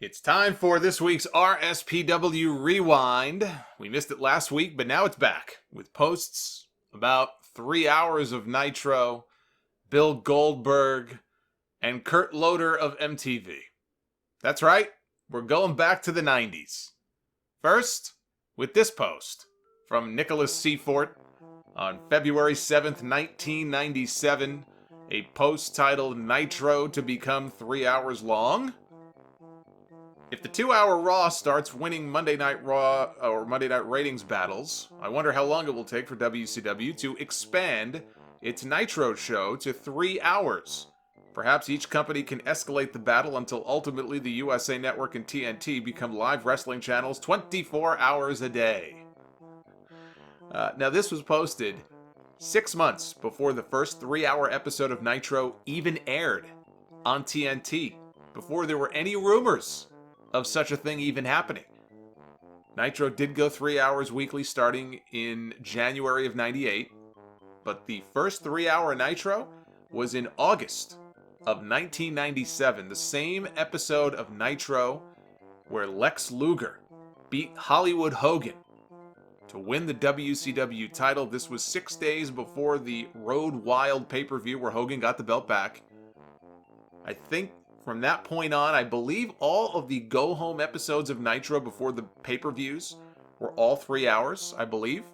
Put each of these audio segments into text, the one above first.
It's time for this week's RSPW Rewind. We missed it last week, but now it's back with posts about 3 hours of Nitro, Bill Goldberg, and Kurt Loder of MTV. That's right, we're going back to the 90s. First, with this post from Nicholas Seafort on February 7th, 1997, a post titled Nitro to Become 3 Hours Long. If the 2-hour Raw starts winning Monday Night Raw or Monday Night ratings battles, I wonder how long it will take for WCW to expand its Nitro show to 3 hours. Perhaps each company can escalate the battle until ultimately the USA Network and TNT become live wrestling channels 24 hours a day. Now this was posted 6 months before the first 3-hour episode of Nitro even aired on TNT, before there were any rumors of such a thing even happening. Nitro did go 3 hours weekly starting in January of 98, but the first 3-hour Nitro was in August of 1997, the same episode of Nitro where Lex Luger beat Hollywood Hogan to win the WCW title. This was 6 days before the Road Wild pay-per-view where Hogan got the belt back. I think from that point on, I believe all of the go-home episodes of Nitro before the pay-per-views were all 3 hours, I believe,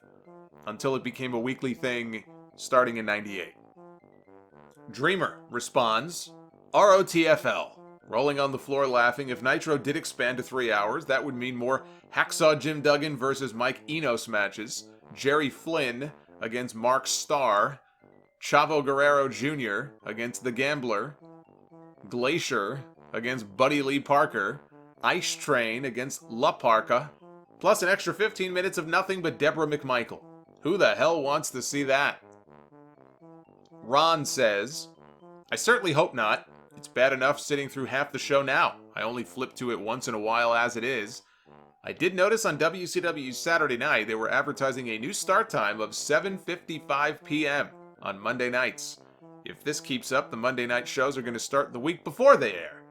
until it became a weekly thing starting in 98. Dreamer responds, ROTFL, rolling on the floor laughing. If Nitro did expand to 3 hours, that would mean more Hacksaw Jim Duggan versus Mike Enos matches, Jerry Flynn against Mark Starr, Chavo Guerrero Jr. against The Gambler, Glacier against Buddy Lee Parker, Ice Train against La Parka, plus an extra 15 minutes of nothing but Deborah McMichael. Who the hell wants to see that? Ron says, I certainly hope not. It's bad enough sitting through half the show now. I only flip to it once in a while as it is. I did notice on WCW Saturday night they were advertising a new start time of 7:55 p.m. on Monday nights. If this keeps up, the Monday night shows are going to start the week before they air.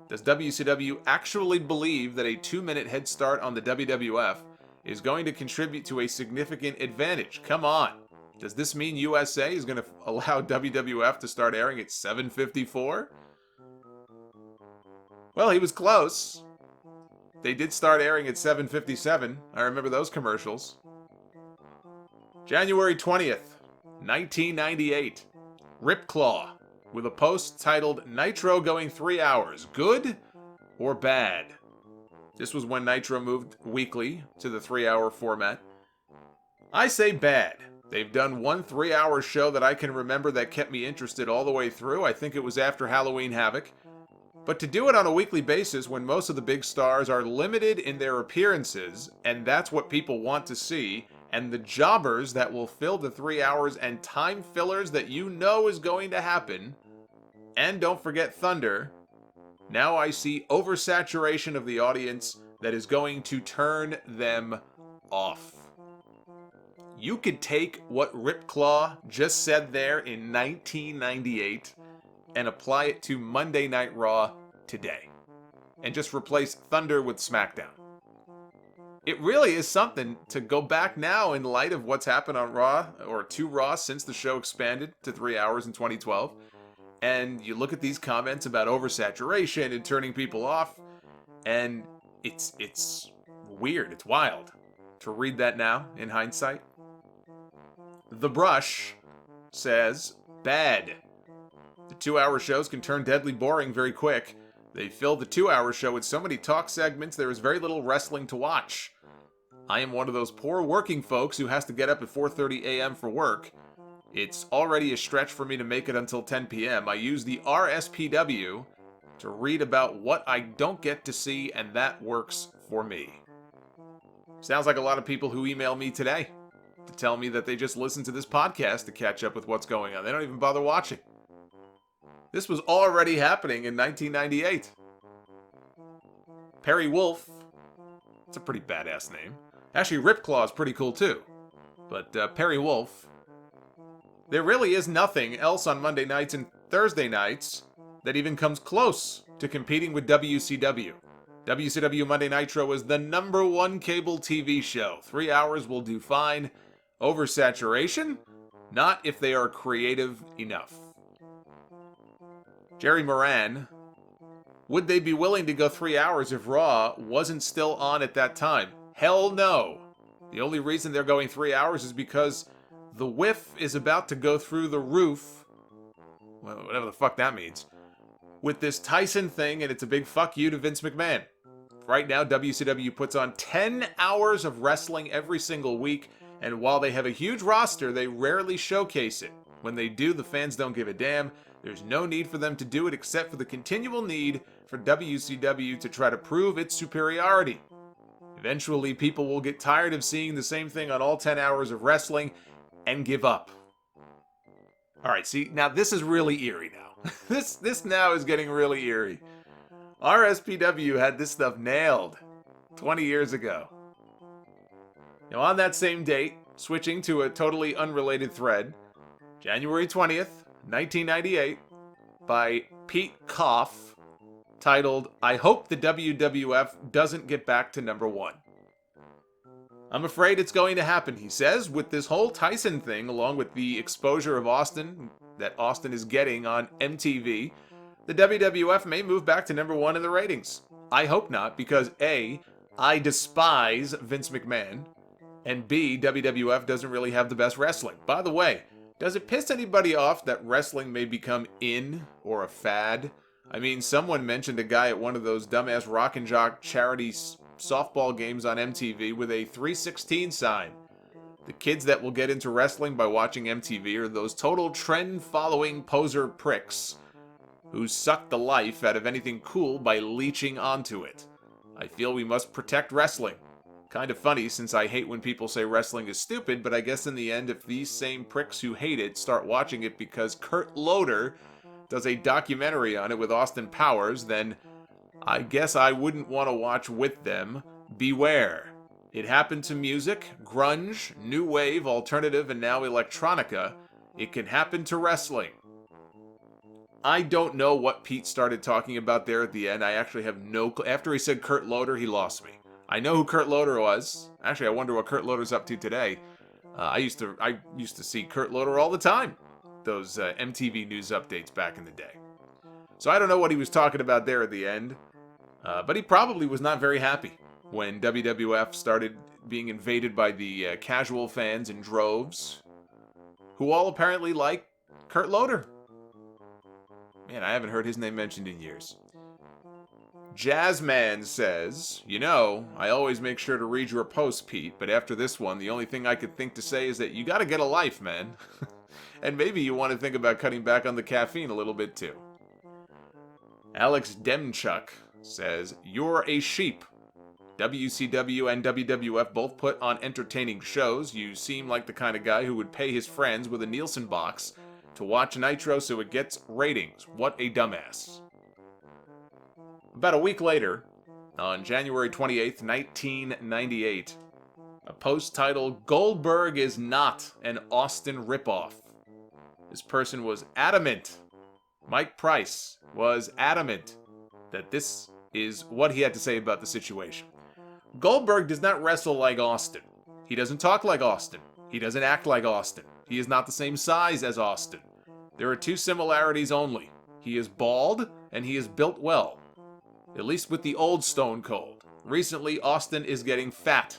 Does WCW actually believe that a 2-minute head start on the WWF is going to contribute to a significant advantage? Come on. Does this mean USA is going to allow WWF to start airing at 7:54? Well, he was close. They did start airing at 7:57. I remember those commercials. January 20th, 1998. Ripclaw, with a post titled Nitro going 3 hours, good or bad? This was when Nitro moved weekly to the 3-hour format. I say bad. They've done one 3-hour show that I can remember that kept me interested all the way through. I think it was after Halloween Havoc. But to do it on a weekly basis when most of the big stars are limited in their appearances, and that's what people want to see, and the jobbers that will fill the 3 hours and time fillers that you know is going to happen, and don't forget Thunder, now I see oversaturation of the audience that is going to turn them off. You could take what Ripclaw just said there in 1998 and apply it to Monday Night Raw today, and just replace Thunder with SmackDown. It really is something to go back now in light of what's happened on Raw, or to Raw since the show expanded to 3 hours in 2012. And you look at these comments about oversaturation and turning people off, and it's weird, it's wild to read that now in hindsight. The Brush says, bad. The 2-hour shows can turn deadly boring very quick. They fill the 2-hour show with so many talk segments there is very little wrestling to watch. I am one of those poor working folks who has to get up at 4:30 a.m. for work. It's already a stretch for me to make it until 10 p.m. I use the RSPW to read about what I don't get to see, and that works for me. Sounds like a lot of people who email me today to tell me that they just listen to this podcast to catch up with what's going on. They don't even bother watching. This was already happening in 1998. Perry Wolf. It's a pretty badass name. Actually, Ripclaw is pretty cool too. But Perry Wolf. There really is nothing else on Monday nights and Thursday nights that even comes close to competing with WCW. WCW Monday Nitro is the #1 cable TV show. 3 hours will do fine. Oversaturation? Not if they are creative enough. Jerry Moran. Would they be willing to go 3 hours if Raw wasn't still on at that time? Hell no. The only reason they're going 3 hours is because the whiff is about to go through the roof, well, whatever the fuck that means, with this Tyson thing, and it's a big fuck you to Vince McMahon. Right now, WCW puts on 10 hours of wrestling every single week, and while they have a huge roster, they rarely showcase it. When they do, the fans don't give a damn. There's no need for them to do it except for the continual need for WCW to try to prove its superiority. Eventually, people will get tired of seeing the same thing on all 10 hours of wrestling and give up. Alright, see, now this is really eerie now. This now is getting really eerie. RSPW had this stuff nailed 20 years ago. Now, on that same date, switching to a totally unrelated thread, January 20th, 1998, by Pete Koff, titled, I hope the WWF doesn't get back to #1. I'm afraid it's going to happen, he says, with this whole Tyson thing, along with the exposure of Austin that Austin is getting on MTV, the WWF may move back to #1 in the ratings. I hope not, because A, I despise Vince McMahon, and B, WWF doesn't really have the best wrestling. By the way, does it piss anybody off that wrestling may become in or a fad? I mean, someone mentioned a guy at one of those dumbass Rock and Jock charity softball games on MTV with a 316 sign. The kids that will get into wrestling by watching MTV are those total trend-following poser pricks who suck the life out of anything cool by leeching onto it. I feel we must protect wrestling. Kind of funny since I hate when people say wrestling is stupid, but I guess in the end, if these same pricks who hate it start watching it because Kurt Loder does a documentary on it with Austin Powers, then I guess I wouldn't want to watch with them. Beware. It happened to music, grunge, new wave, alternative, and now electronica. It can happen to wrestling. I don't know what Pete started talking about there at the end. I actually have no clue. After he said Kurt Loder, he lost me. I know who Kurt Loder was. Actually, I wonder what Kurt Loder's up to today. I used to see Kurt Loder all the time. Those MTV news updates back in the day. So I don't know what he was talking about there at the end. But he probably was not very happy when WWF started being invaded by the casual fans in droves, who all apparently like Kurt Loder. Man, I haven't heard his name mentioned in years. Jazzman says, you know, I always make sure to read your posts, Pete, but after this one, the only thing I could think to say is that you gotta get a life, man. And maybe you want to think about cutting back on the caffeine a little bit too. Alex Demchuk says, you're a sheep. WCW and WWF both put on entertaining shows. You seem like the kind of guy who would pay his friends with a Nielsen box to watch Nitro so it gets ratings. What a dumbass. About a week later, on January 28th, 1998, a post titled, Goldberg is not an Austin ripoff. This person was adamant. Mike Price was adamant that this is what he had to say about the situation. Goldberg does not wrestle like Austin. He doesn't talk like Austin. He doesn't act like Austin. He is not the same size as Austin. There are two similarities only. He is bald, and he is built well. At least with the old Stone Cold. Recently, Austin is getting fat.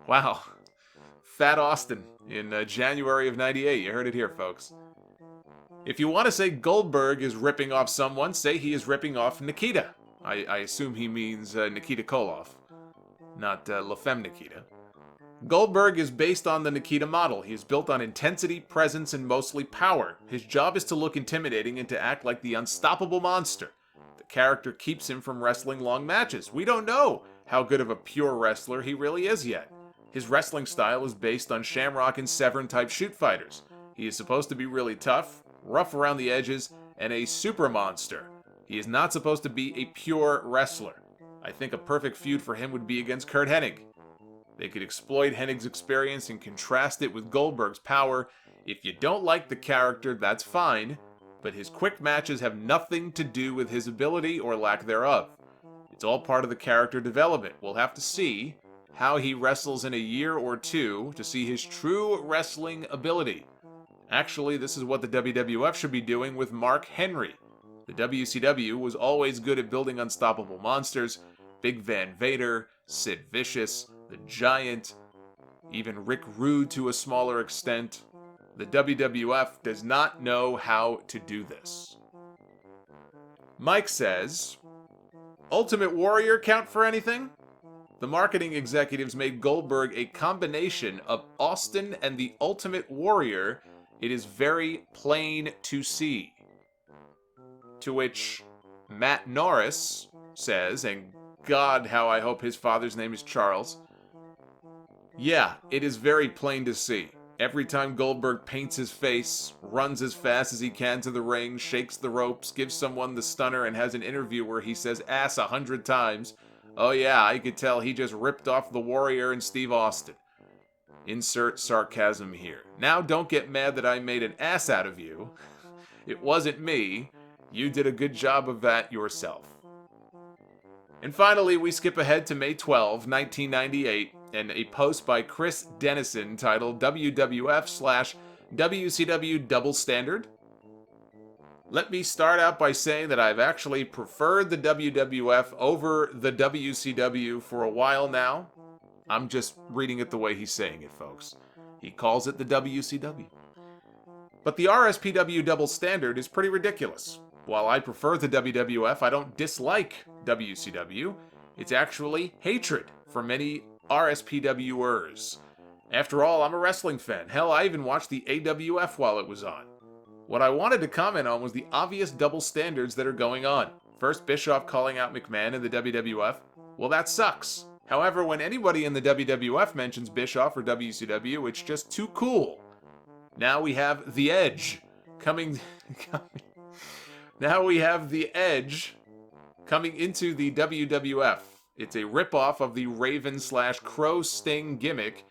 Wow. Fat Austin in January of 98. You heard it here, folks. If you want to say Goldberg is ripping off someone, say he is ripping off Nikita. I assume he means Nikita Koloff, not La Femme Nikita. Goldberg is based on the Nikita model. He is built on intensity, presence, and mostly power. His job is to look intimidating and to act like the unstoppable monster. The character keeps him from wrestling long matches. We don't know how good of a pure wrestler he really is yet. His wrestling style is based on Shamrock and Severn type shoot fighters. He is supposed to be really tough, rough around the edges, and a super monster. He is not supposed to be a pure wrestler. I think a perfect feud for him would be against Curt Hennig. They could exploit Hennig's experience and contrast it with Goldberg's power. If you don't like the character, that's fine, but his quick matches have nothing to do with his ability or lack thereof. It's all part of the character development. We'll have to see how he wrestles in a year or two to see his true wrestling ability. Actually, this is what the WWF should be doing with Mark Henry. The WCW was always good at building unstoppable monsters. Big Van Vader, Sid Vicious, The Giant, even Rick Rude to a smaller extent. The WWF does not know how to do this. Mike says, Ultimate Warrior count for anything? The marketing executives made Goldberg a combination of Austin and the Ultimate Warrior. It is very plain to see. To which Matt Norris says, and God, how I hope his father's name is Charles. Yeah, it is very plain to see. Every time Goldberg paints his face, runs as fast as he can to the ring, shakes the ropes, gives someone the stunner, and has an interview where he says ass 100 times, oh yeah, I could tell he just ripped off the Warrior and Steve Austin. Insert sarcasm here. Now don't get mad that I made an ass out of you. It wasn't me. You did a good job of that yourself. And finally, we skip ahead to May 12, 1998, and a post by Chris Dennison titled WWF/WCW Double Standard. Let me start out by saying that I've actually preferred the WWF over the WCW for a while now. I'm just reading it the way he's saying it, folks. He calls it the WCW. But the RSPW Double Standard is pretty ridiculous. While I prefer the WWF, I don't dislike WCW. It's actually hatred for many RSPWers. After all, I'm a wrestling fan. Hell, I even watched the AWF while it was on. What I wanted to comment on was the obvious double standards that are going on. First, Bischoff calling out McMahon in the WWF. Well, that sucks. However, when anybody in the WWF mentions Bischoff or WCW, it's just too cool. Now we have The Edge coming into the WWF. It's a ripoff of the Raven/Crow Sting gimmick,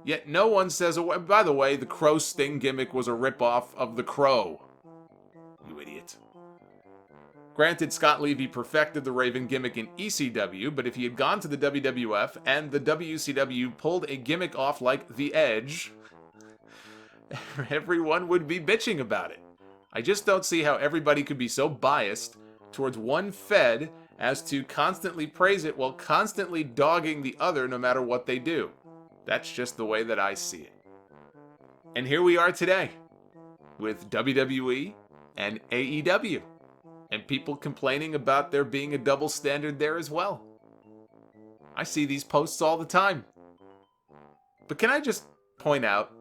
yet no one says, oh, by the way, the Crow Sting gimmick was a ripoff of the Crow. You idiot. Granted, Scott Levy perfected the Raven gimmick in ECW, but if he had gone to the WWF and the WCW pulled a gimmick off like The Edge, everyone would be bitching about it. I just don't see how everybody could be so biased towards one fed as to constantly praise it while constantly dogging the other no matter what they do. That's just the way that I see it. And here we are today with WWE and AEW, and people complaining about there being a double standard there as well. I see these posts all the time. But can I just point out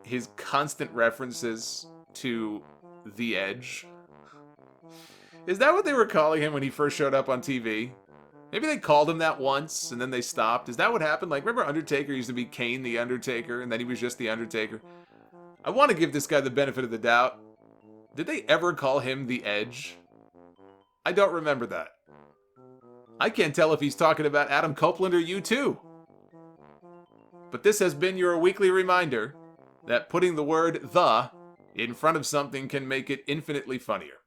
his constant references to The Edge? Is that what they were calling him when he first showed up on TV? Maybe they called him that once and then they stopped. Is that what happened? Like, remember Undertaker used to be Kane the Undertaker and then he was just the Undertaker? I want to give this guy the benefit of the doubt. Did they ever call him The Edge? I don't remember that. I can't tell if he's talking about Adam Copeland or U2. But this has been your weekly reminder that putting the word "the" in front of something can make it infinitely funnier.